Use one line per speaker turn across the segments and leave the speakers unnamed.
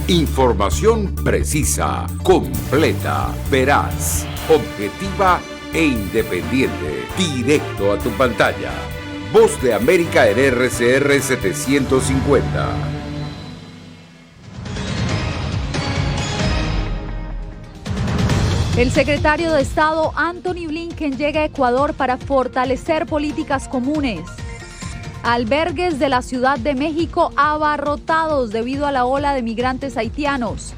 Información precisa, completa, veraz, objetiva e independiente. Directo a tu pantalla. Voz de América en RCR 750.
El secretario de Estado Antony Blinken llega a Ecuador para fortalecer políticas comunes. Albergues de la Ciudad de México abarrotados debido a la ola de migrantes haitianos.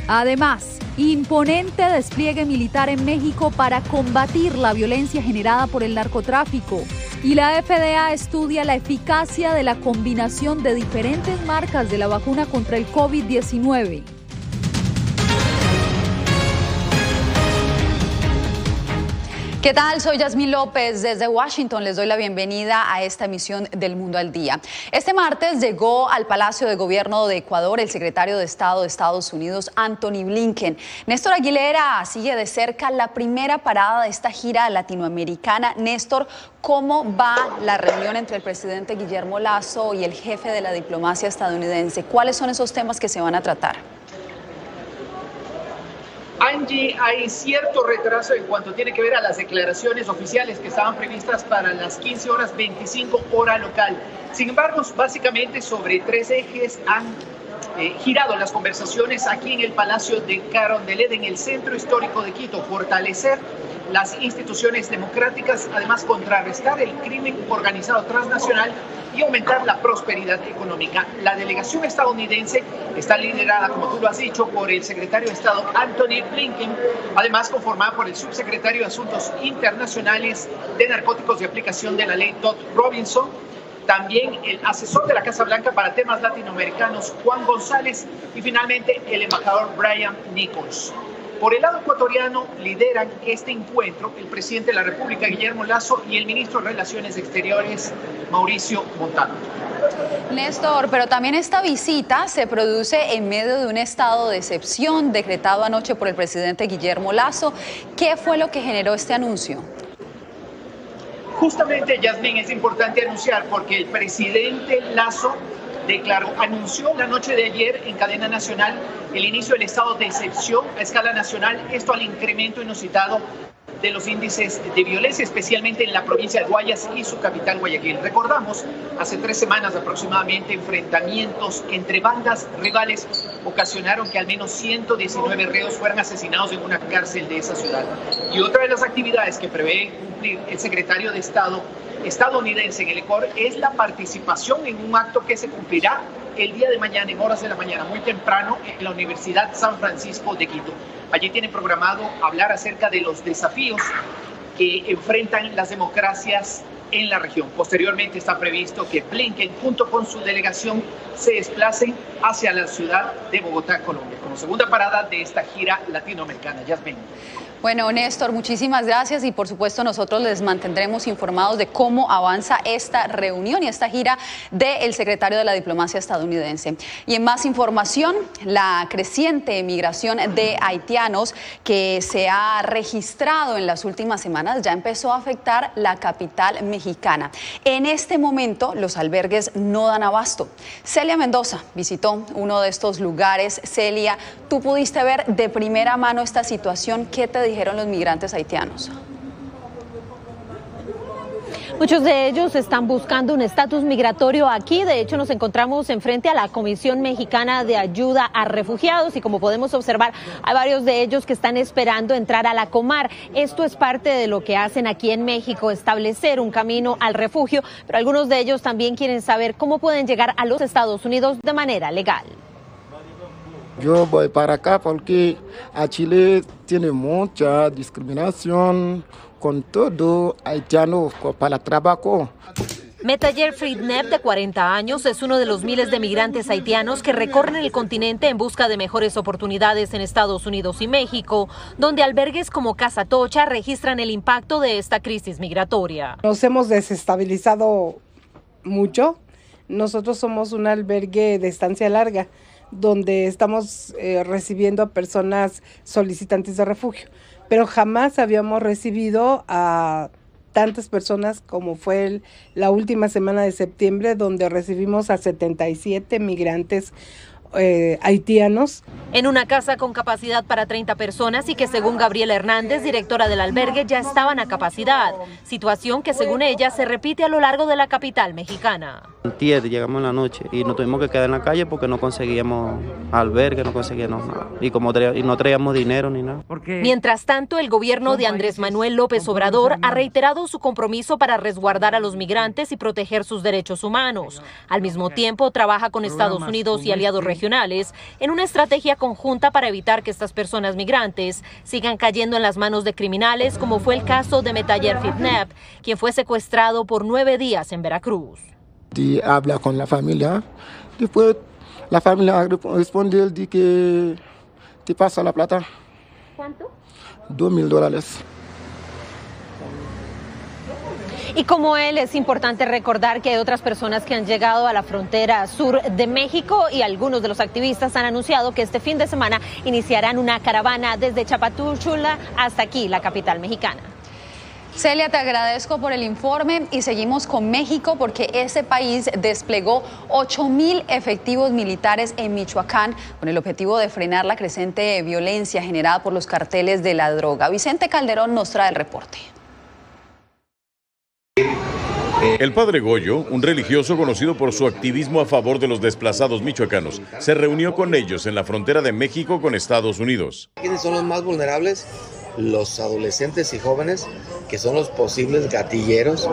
Además, imponente despliegue militar en México para combatir la violencia generada por el narcotráfico. Y la FDA estudia la eficacia de la combinación de diferentes marcas de la vacuna contra el COVID-19. ¿Qué tal? Soy Yasmín López. Desde Washington les doy la bienvenida a esta emisión del Mundo al Día. Este martes llegó al Palacio de Gobierno de Ecuador el secretario de Estado de Estados Unidos, Antony Blinken. Néstor Aguilera sigue de cerca la primera parada de esta gira latinoamericana. Néstor, ¿cómo va la reunión entre el presidente Guillermo Lasso y el jefe de la diplomacia estadounidense? ¿Cuáles son esos temas que se van a tratar?
Angie, hay cierto retraso en cuanto tiene que ver a las declaraciones oficiales que estaban previstas para las 15 horas 25 hora local. Sin embargo, básicamente sobre tres ejes han girado las conversaciones aquí en el Palacio de Carondelet, en el centro histórico de Quito. Fortalecer las instituciones democráticas, además contrarrestar el crimen organizado transnacional y aumentar la prosperidad económica. La delegación estadounidense está liderada, como tú lo has dicho, por el secretario de Estado Antony Blinken, además conformada por el subsecretario de Asuntos Internacionales de Narcóticos y Aplicación de la Ley, Todd Robinson, también el asesor de la Casa Blanca para temas latinoamericanos, Juan González, y finalmente el embajador Brian Nichols. Por el lado ecuatoriano lideran este encuentro el presidente de la República, Guillermo Lasso, y el ministro de Relaciones Exteriores, Mauricio Montano.
Néstor, pero también esta visita se produce en medio de un estado de excepción decretado anoche por el presidente Guillermo Lasso. ¿Qué fue lo que generó este anuncio?
Justamente, Yasmín, es importante anunciar porque el presidente Lasso anunció la noche de ayer en cadena nacional el inicio del estado de excepción a escala nacional, esto al incremento inusitado de los índices de violencia, especialmente en la provincia de Guayas y su capital Guayaquil. Recordamos, hace 3 semanas aproximadamente, enfrentamientos entre bandas rivales ocasionaron que al menos 119 reos fueran asesinados en una cárcel de esa ciudad. Y otra de las actividades que prevé cumplir el secretario de Estado estadounidense en el Ecuador es la participación en un acto que se cumplirá el día de mañana, en horas de la mañana, muy temprano, en la Universidad San Francisco de Quito. Allí tiene programado hablar acerca de los desafíos que enfrentan las democracias en la región. Posteriormente está previsto que Blinken, junto con su delegación, se desplacen hacia la ciudad de Bogotá, Colombia, como segunda parada de esta gira latinoamericana. Yasmín.
Bueno, Néstor, muchísimas gracias y por supuesto nosotros les mantendremos informados de cómo avanza esta reunión y esta gira del secretario de la diplomacia estadounidense. Y en más información, la creciente migración de haitianos que se ha registrado en las últimas semanas ya empezó a afectar la capital mexicana. En este momento los albergues no dan abasto. Celia Mendoza visitó uno de estos lugares. Celia, tú pudiste ver de primera mano esta situación. ¿Qué te dijeron los migrantes haitianos?
Muchos de ellos están buscando un estatus migratorio aquí. De hecho, nos encontramos enfrente a la Comisión Mexicana de Ayuda a Refugiados y como podemos observar, hay varios de ellos que están esperando entrar a la Comar. Esto es parte de lo que hacen aquí en México, establecer un camino al refugio, pero algunos de ellos también quieren saber cómo pueden llegar a los Estados Unidos de manera legal.
Yo voy para acá porque a Chile tiene mucha discriminación con todo haitiano para el trabajo.
Metayer Friednep, de 40 años, es uno de los miles de migrantes haitianos que recorren el continente en busca de mejores oportunidades en Estados Unidos y México, donde albergues como Casa Tocha registran el impacto de esta crisis migratoria.
Nos hemos desestabilizado mucho. Nosotros somos un albergue de estancia larga, donde estamos recibiendo a personas solicitantes de refugio, pero jamás habíamos recibido a tantas personas como fue la última semana de septiembre, donde recibimos a 77 migrantes haitianos.
En una casa con capacidad para 30 personas y que según Gabriela Hernández, directora del albergue, ya estaban a capacidad. Situación que según ella se repite a lo largo de la capital mexicana.
Antier llegamos en la noche y nos tuvimos que quedar en la calle porque no conseguíamos albergue, no conseguíamos nada. Y no traíamos dinero ni nada.
Mientras tanto, el gobierno de Andrés Manuel López Obrador ha reiterado su compromiso para resguardar a los migrantes y proteger sus derechos humanos. Al mismo tiempo, trabaja con Estados Unidos y aliados regionales en una estrategia conjunta para evitar que estas personas migrantes sigan cayendo en las manos de criminales, como fue el caso de Metayer Fitnep, quien fue secuestrado por 9 días en Veracruz.
Y habla con la familia, después la familia responde de que te pasa la plata.
¿Cuánto?
$2,000.
Y como él, es importante recordar que hay otras personas que han llegado a la frontera sur de México y algunos de los activistas han anunciado que este fin de semana iniciarán una caravana desde Chapatúchula hasta aquí, la capital mexicana.
Celia, te agradezco por el informe y seguimos con México porque ese país desplegó 8,000 efectivos militares en Michoacán con el objetivo de frenar la creciente violencia generada por los carteles de la droga. Vicente Calderón nos trae el reporte.
El padre Goyo, un religioso conocido por su activismo a favor de los desplazados michoacanos, se reunió con ellos en la frontera de México con Estados Unidos.
¿Quiénes son los más vulnerables? Los adolescentes y jóvenes, que son los posibles gatilleros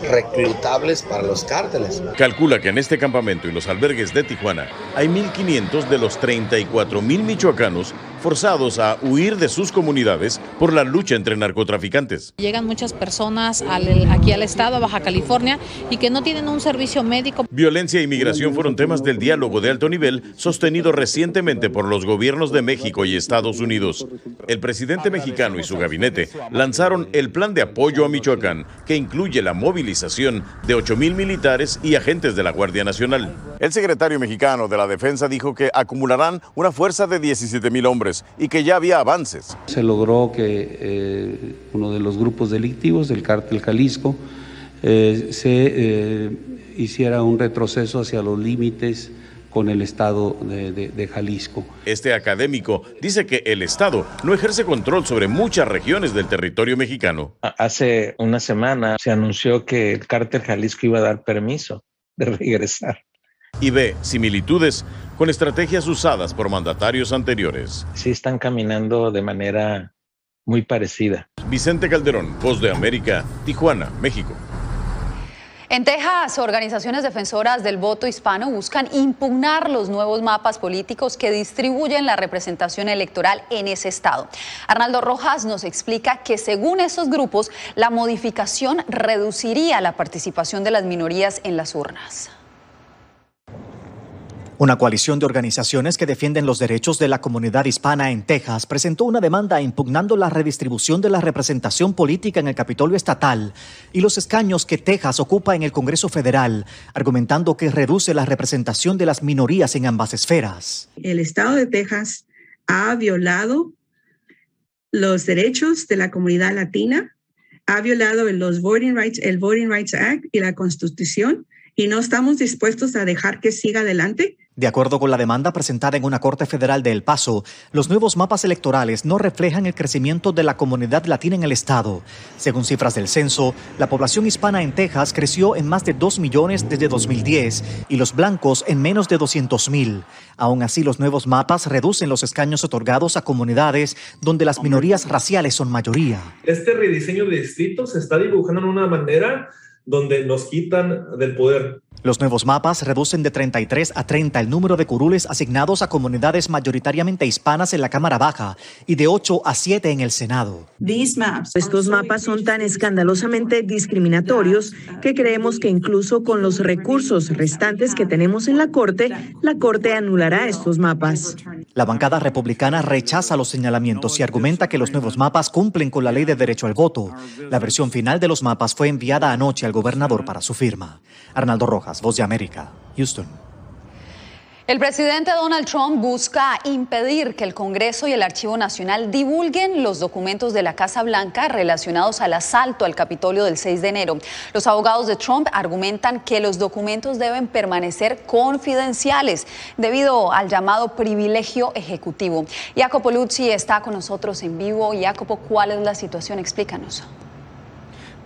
reclutables para los cárteles.
Calcula que en este campamento y los albergues de Tijuana hay 1,500 de los 34,000 michoacanos forzados a huir de sus comunidades por la lucha entre narcotraficantes.
Llegan muchas personas aquí al estado, a Baja California, y que no tienen un servicio médico.
Violencia y migración fueron temas del diálogo de alto nivel sostenido recientemente por los gobiernos de México y Estados Unidos. El presidente mexicano y su gabinete lanzaron el plan de apoyo a Michoacán, que incluye la movilización de 8,000 militares y agentes de la Guardia Nacional. El secretario mexicano de la Defensa dijo que acumularán una fuerza de 17,000 hombres y que ya había avances.
Se logró que uno de los grupos delictivos del cártel Jalisco hiciera un retroceso hacia los límites con el estado de Jalisco.
Este académico dice que el estado no ejerce control sobre muchas regiones del territorio mexicano.
Hace una semana se anunció que el cártel Jalisco iba a dar permiso de regresar.
Y ve similitudes con estrategias usadas por mandatarios anteriores.
Sí están caminando de manera muy parecida.
Vicente Calderón, Voz de América, Tijuana, México.
En Texas, organizaciones defensoras del voto hispano buscan impugnar los nuevos mapas políticos que distribuyen la representación electoral en ese estado. Arnaldo Rojas nos explica que según estos grupos, la modificación reduciría la participación de las minorías en las urnas.
Una coalición de organizaciones que defienden los derechos de la comunidad hispana en Texas presentó una demanda impugnando la redistribución de la representación política en el Capitolio estatal y los escaños que Texas ocupa en el Congreso federal, argumentando que reduce la representación de las minorías en ambas esferas.
El estado de Texas ha violado los derechos de la comunidad latina, ha violado el Voting Rights Act y la Constitución, y no estamos dispuestos a dejar que siga adelante.
De acuerdo con la demanda presentada en una corte federal de El Paso, los nuevos mapas electorales no reflejan el crecimiento de la comunidad latina en el estado. Según cifras del censo, la población hispana en Texas creció en más de 2 millones desde 2010 y los blancos en menos de 200,000. Aún así, los nuevos mapas reducen los escaños otorgados a comunidades donde las minorías raciales son mayoría.
Este rediseño de distritos se está dibujando en una manera donde nos quitan del poder.
Los nuevos mapas reducen de 33 a 30 el número de curules asignados a comunidades mayoritariamente hispanas en la Cámara Baja y de 8 a 7 en el Senado.
Estos mapas son tan escandalosamente discriminatorios que creemos que incluso con los recursos restantes que tenemos en la Corte anulará estos mapas.
La bancada republicana rechaza los señalamientos y argumenta que los nuevos mapas cumplen con la ley de derecho al voto. La versión final de los mapas fue enviada anoche al gobernador para su firma. Arnaldo Rojas, Voz de América, Houston.
El presidente Donald Trump busca impedir que el Congreso y el Archivo Nacional divulguen los documentos de la Casa Blanca relacionados al asalto al Capitolio del 6 de enero. Los abogados de Trump argumentan que los documentos deben permanecer confidenciales debido al llamado privilegio ejecutivo. Jacopo Luzzi está con nosotros en vivo. Jacopo, ¿cuál es la situación? Explícanos.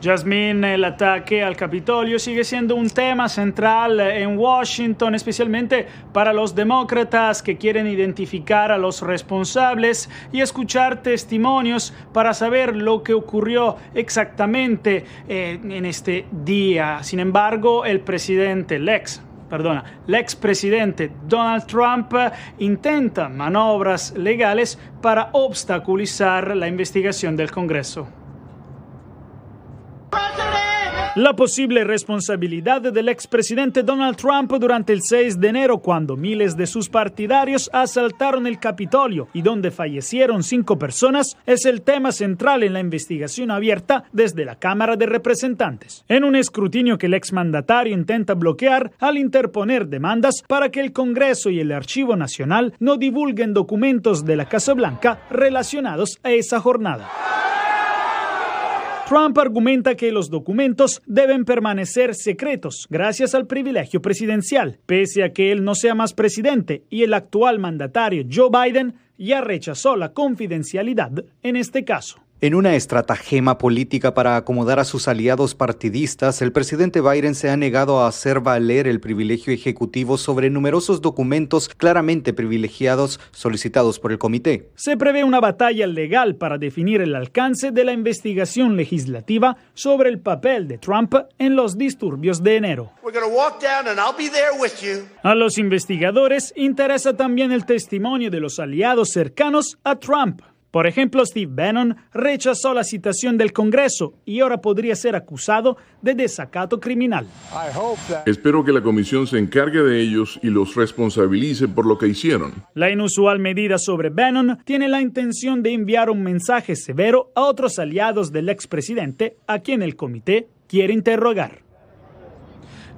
Yasmín, el ataque al Capitolio sigue siendo un tema central en Washington, especialmente para los demócratas que quieren identificar a los responsables y escuchar testimonios para saber lo que ocurrió exactamente en este día. Sin embargo, el expresidente Donald Trump intenta manobras legales para obstaculizar la investigación del Congreso. La posible responsabilidad del expresidente Donald Trump durante el 6 de enero, cuando miles de sus partidarios asaltaron el Capitolio y donde fallecieron 5 personas, es el tema central en la investigación abierta desde la Cámara de Representantes. En un escrutinio que el exmandatario intenta bloquear al interponer demandas para que el Congreso y el Archivo Nacional no divulguen documentos de la Casa Blanca relacionados a esa jornada. Trump argumenta que los documentos deben permanecer secretos gracias al privilegio presidencial, pese a que él no sea más presidente y el actual mandatario Joe Biden ya rechazó la confidencialidad en este caso.
En una estratagema política para acomodar a sus aliados partidistas, el presidente Biden se ha negado a hacer valer el privilegio ejecutivo sobre numerosos documentos claramente privilegiados solicitados por el comité.
Se prevé una batalla legal para definir el alcance de la investigación legislativa sobre el papel de Trump en los disturbios de enero. A los investigadores interesa también el testimonio de los aliados cercanos a Trump. Por ejemplo, Steve Bannon rechazó la citación del Congreso y ahora podría ser acusado de desacato criminal.
Espero que la comisión se encargue de ellos y los responsabilice por lo que hicieron.
La inusual medida sobre Bannon tiene la intención de enviar un mensaje severo a otros aliados del expresidente, a quien el comité quiere interrogar.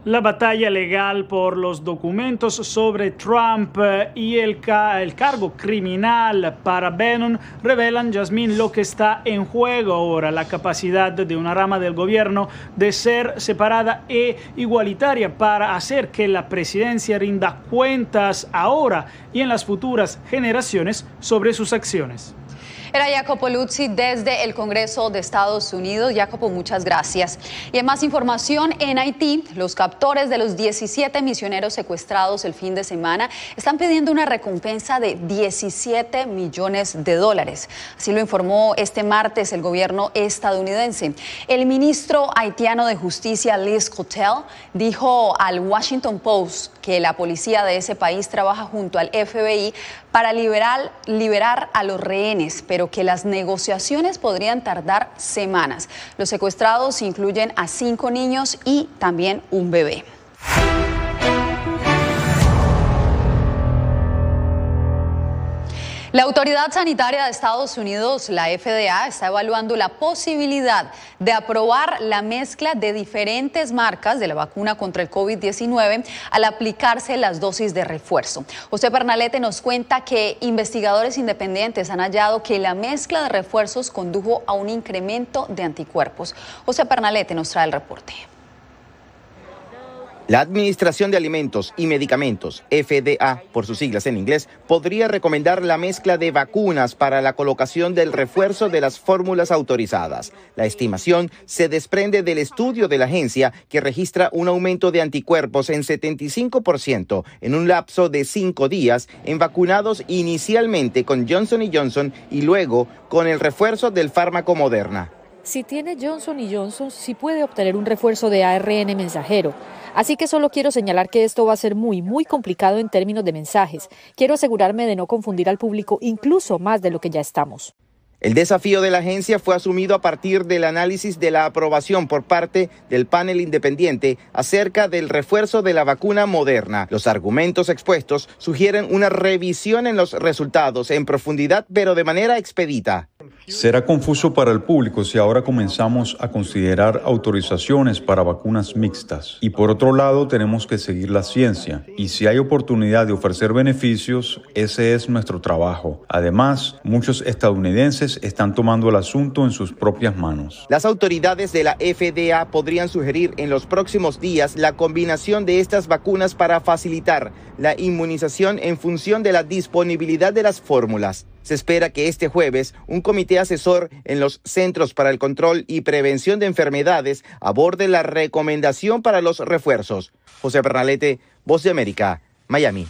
La batalla legal por los documentos sobre Trump y el cargo criminal para Bannon revelan, Yasmín, lo que está en juego ahora, la capacidad de una rama del gobierno de ser separada e igualitaria para hacer que la presidencia rinda cuentas ahora y en las futuras generaciones sobre sus acciones.
Era Jacopo Luzzi desde el Congreso de Estados Unidos. Jacopo, muchas gracias. Y en más información, en Haití, los captores de los 17 misioneros secuestrados el fin de semana están pidiendo una recompensa de $17 millones. Así lo informó este martes el gobierno estadounidense. El ministro haitiano de Justicia, Liz Cotel, dijo al Washington Post que la policía de ese país trabaja junto al FBI para liberar a los rehenes, pero que las negociaciones podrían tardar semanas. Los secuestrados incluyen a 5 niños y también un bebé. La Autoridad Sanitaria de Estados Unidos, la FDA, está evaluando la posibilidad de aprobar la mezcla de diferentes marcas de la vacuna contra el COVID-19 al aplicarse las dosis de refuerzo. José Pernalete nos cuenta que investigadores independientes han hallado que la mezcla de refuerzos condujo a un incremento de anticuerpos. José Pernalete nos trae el reporte.
La Administración de Alimentos y Medicamentos, FDA, por sus siglas en inglés, podría recomendar la mezcla de vacunas para la colocación del refuerzo de las fórmulas autorizadas. La estimación se desprende del estudio de la agencia que registra un aumento de anticuerpos en 75% en un lapso de 5 días en vacunados inicialmente con Johnson & Johnson y luego con el refuerzo del fármaco Moderna.
Si tiene Johnson & Johnson, sí puede obtener un refuerzo de ARN mensajero. Así que solo quiero señalar que esto va a ser muy complicado en términos de mensajes. Quiero asegurarme de no confundir al público incluso más de lo que ya estamos.
El desafío de la agencia fue asumido a partir del análisis de la aprobación por parte del panel independiente acerca del refuerzo de la vacuna Moderna. Los argumentos expuestos sugieren una revisión en los resultados en profundidad, pero de manera expedita.
Será confuso para el público si ahora comenzamos a considerar autorizaciones para vacunas mixtas. Y por otro lado, tenemos que seguir la ciencia. Y si hay oportunidad de ofrecer beneficios, ese es nuestro trabajo. Además, muchos estadounidenses están tomando el asunto en sus propias manos.
Las autoridades de la FDA podrían sugerir en los próximos días la combinación de estas vacunas para facilitar la inmunización en función de la disponibilidad de las fórmulas. Se espera que este jueves un comité asesor en los Centros para el Control y Prevención de Enfermedades aborde la recomendación para los refuerzos. José Bernalete, Voz de América, Miami.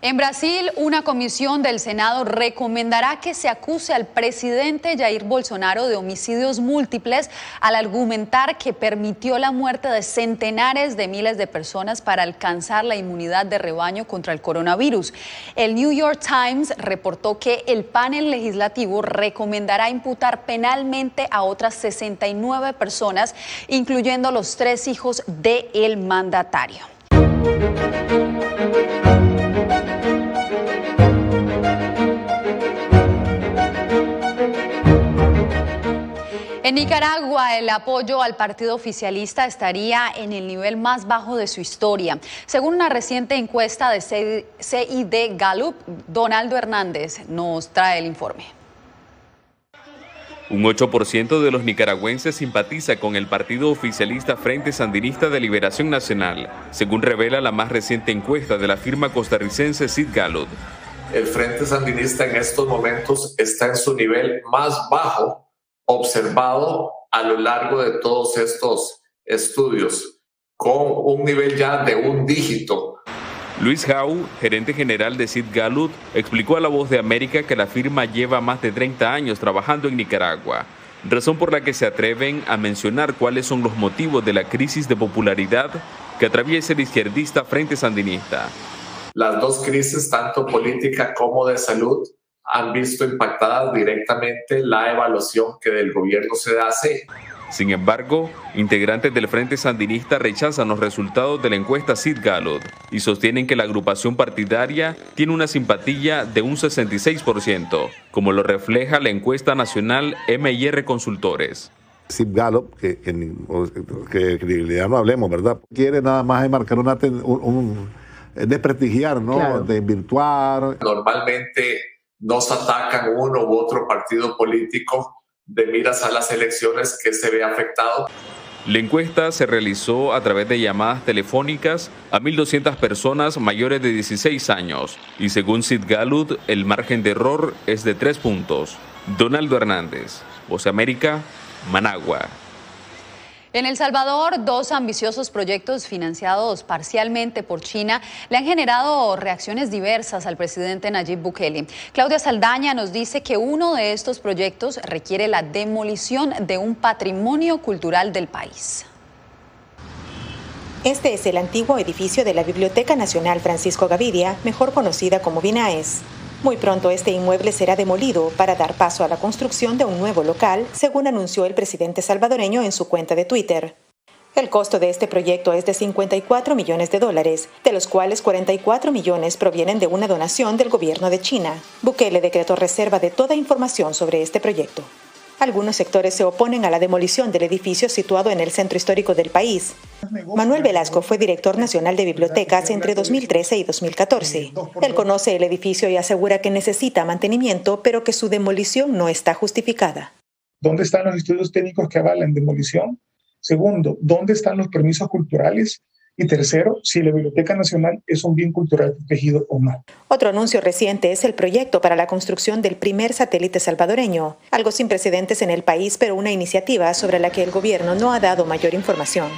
En Brasil, una comisión del Senado recomendará que se acuse al presidente Jair Bolsonaro de homicidios múltiples al argumentar que permitió la muerte de centenares de miles de personas para alcanzar la inmunidad de rebaño contra el coronavirus. El New York Times reportó que el panel legislativo recomendará imputar penalmente a otras 69 personas, incluyendo los 3 hijos del mandatario. En Nicaragua, el apoyo al partido oficialista estaría en el nivel más bajo de su historia. Según una reciente encuesta de CID Gallup, Donaldo Hernández nos trae el informe.
Un 8% de los nicaragüenses simpatiza con el partido oficialista Frente Sandinista de Liberación Nacional, según revela la más reciente encuesta de la firma costarricense CID Gallup.
El Frente Sandinista en estos momentos está en su nivel más bajo observado a lo largo de todos estos estudios, con un nivel ya de un dígito.
Luis Jau, gerente general de CID Gallup, explicó a La Voz de América que la firma lleva más de 30 años trabajando en Nicaragua, razón por la que se atreven a mencionar cuáles son los motivos de la crisis de popularidad que atraviesa el izquierdista Frente Sandinista.
Las dos crisis, tanto política como de salud, han visto impactada directamente la evaluación que del gobierno se hace.
Sin embargo, integrantes del Frente Sandinista rechazan los resultados de la encuesta CID Gallup y sostienen que la agrupación partidaria tiene una simpatía de un 66%, como lo refleja la encuesta nacional MIR Consultores.
CID Gallup, que credibilidad no hablemos, ¿verdad? Quiere nada más marcar desprestigiar, ¿no? Claro. Desvirtuar.
Normalmente nos atacan uno u otro partido político de miras a las elecciones que se ve afectado.
La encuesta se realizó a través de llamadas telefónicas a 1.200 personas mayores de 16 años y según CID Gallup el margen de error es de 3 puntos. Donaldo Hernández, Voz de América, Managua.
En El Salvador, 2 ambiciosos proyectos financiados parcialmente por China le han generado reacciones diversas al presidente Nayib Bukele. Claudia Saldaña nos dice que uno de estos proyectos requiere la demolición de un patrimonio cultural del país.
Este es el antiguo edificio de la Biblioteca Nacional Francisco Gavidia, mejor conocida como BINAES. Muy pronto este inmueble será demolido para dar paso a la construcción de un nuevo local, según anunció el presidente salvadoreño en su cuenta de Twitter. El costo de este proyecto es de $54 millones, de los cuales 44 millones provienen de una donación del gobierno de China. Bukele decretó reserva de toda información sobre este proyecto. Algunos sectores se oponen a la demolición del edificio situado en el centro histórico del país. Manuel Velasco fue director nacional de bibliotecas entre 2013 y 2014. Él conoce el edificio y asegura que necesita mantenimiento, pero que su demolición no está justificada.
¿Dónde están los estudios técnicos que avalan demolición? Segundo, ¿dónde están los permisos culturales? Y tercero, si la Biblioteca Nacional es un bien cultural protegido o no.
Otro anuncio reciente es el proyecto para la construcción del primer satélite salvadoreño, algo sin precedentes en el país, pero una iniciativa sobre la que el gobierno no ha dado mayor información.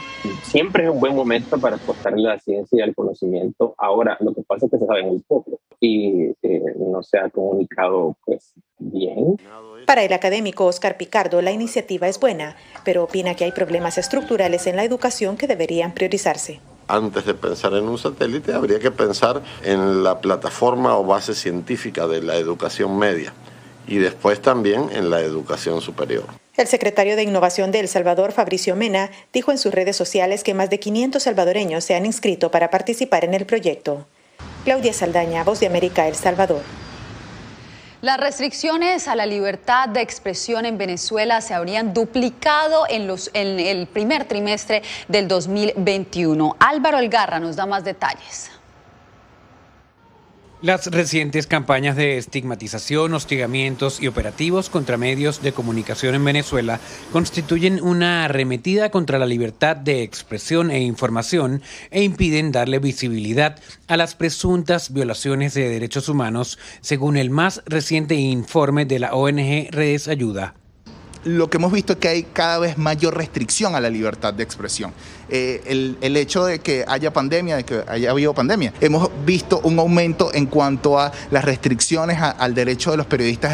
Siempre es un buen momento para apostarle a la ciencia y al conocimiento. Ahora, lo que pasa es que se sabe muy poco y no se ha comunicado bien.
Para el académico Oscar Picardo, la iniciativa es buena, pero opina que hay problemas estructurales en la educación que deberían priorizarse.
Antes de pensar en un satélite, habría que pensar en la plataforma o base científica de la educación media y después también en la educación superior.
El secretario de Innovación de El Salvador, Fabricio Mena, dijo en sus redes sociales que más de 500 salvadoreños se han inscrito para participar en el proyecto. Claudia Saldaña, Voz de América, El Salvador.
Las restricciones a la libertad de expresión en Venezuela se habrían duplicado en el primer trimestre del 2021. Álvaro Algarra nos da más detalles.
Las recientes campañas de estigmatización, hostigamientos y operativos contra medios de comunicación en Venezuela constituyen una arremetida contra la libertad de expresión e información e impiden darle visibilidad a las presuntas violaciones de derechos humanos, según el más reciente informe de la ONG Redes Ayuda.
Lo que hemos visto es que hay cada vez mayor restricción a la libertad de expresión. El hecho de que haya pandemia, de que haya habido pandemia, hemos visto un aumento en cuanto a las restricciones al derecho de los periodistas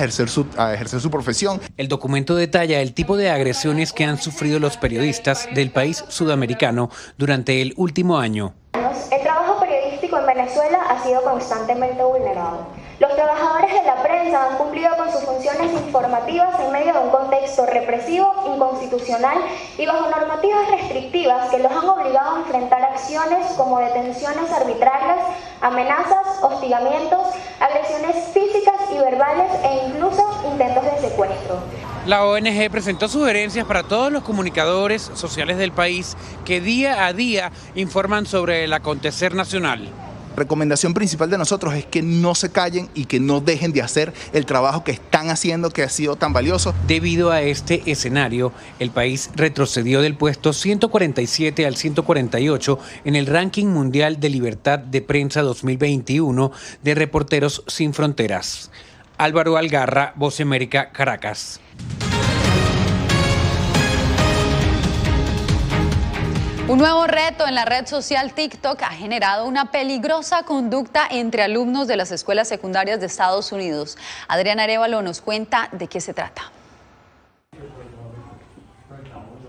a ejercer su profesión.
El documento detalla el tipo de agresiones que han sufrido los periodistas del país sudamericano durante el último año.
El trabajo periodístico en Venezuela ha sido constantemente vulnerado. Los trabajadores de la prensa han cumplido con sus funciones informativas en medio de un contexto represivo, inconstitucional y bajo normativas restrictivas que los han obligado a enfrentar acciones como detenciones arbitrarias, amenazas, hostigamientos, agresiones físicas y verbales e incluso intentos de secuestro.
La ONG presentó sugerencias para todos los comunicadores sociales del país que día a día informan sobre el acontecer nacional.
Recomendación principal de nosotros es que no se callen y que no dejen de hacer el trabajo que están haciendo, que ha sido tan valioso.
Debido a este escenario, el país retrocedió del puesto 147 al 148 en el ranking mundial de libertad de prensa 2021 de Reporteros Sin Fronteras. Álvaro Algarra, Voz de América, Caracas.
Un nuevo reto en la red social TikTok ha generado una peligrosa conducta entre alumnos de las escuelas secundarias de Estados Unidos. Adriana Arévalo nos cuenta de qué se trata.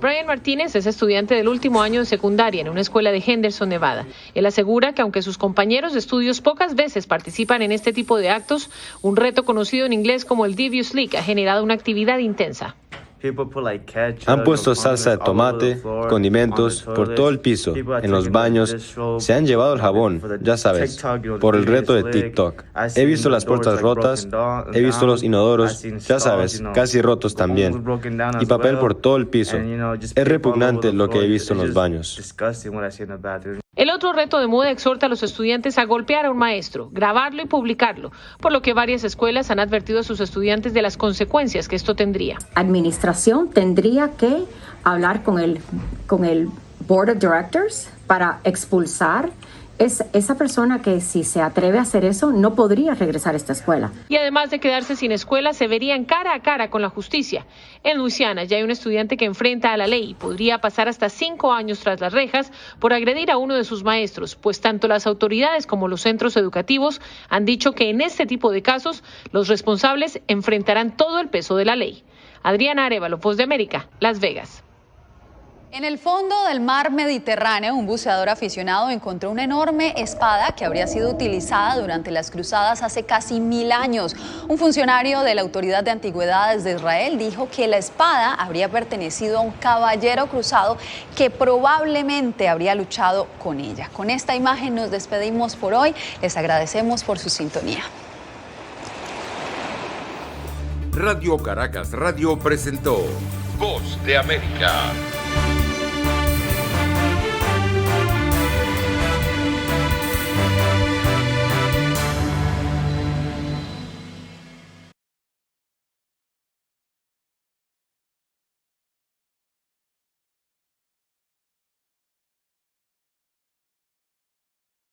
Brian Martínez es estudiante del último año de secundaria en una escuela de Henderson, Nevada. Él asegura que aunque sus compañeros de estudios pocas veces participan en este tipo de actos, un reto conocido en inglés como el Devious League ha generado una actividad intensa.
Han puesto salsa de tomate, condimentos por todo el piso, en los baños, se han llevado el jabón, ya sabes, por el reto de TikTok. He visto las puertas rotas, he visto los inodoros, ya sabes, casi rotos también, y papel por todo el piso. Es repugnante lo que he visto en los baños.
El otro reto de moda exhorta a los estudiantes a golpear a un maestro, grabarlo y publicarlo, por lo que varias escuelas han advertido a sus estudiantes de las consecuencias que esto tendría.
Administración tendría que hablar con el Board of Directors para expulsar esa persona que si se atreve a hacer eso no podría regresar a esta escuela.
Y además de quedarse sin escuela, se verían cara a cara con la justicia. En Luisiana ya hay un estudiante que enfrenta a la ley y podría pasar hasta 5 años tras las rejas por agredir a uno de sus maestros, pues tanto las autoridades como los centros educativos han dicho que en este tipo de casos los responsables enfrentarán todo el peso de la ley. Adriana Arévalo, Voz de América, Las Vegas.
En el fondo del mar Mediterráneo, un buceador aficionado encontró una enorme espada que habría sido utilizada durante las cruzadas hace casi 1000 años. Un funcionario de la Autoridad de Antigüedades de Israel dijo que la espada habría pertenecido a un caballero cruzado que probablemente habría luchado con ella. Con esta imagen nos despedimos por hoy. Les agradecemos por su sintonía.
Radio Caracas Radio presentó Voz de América.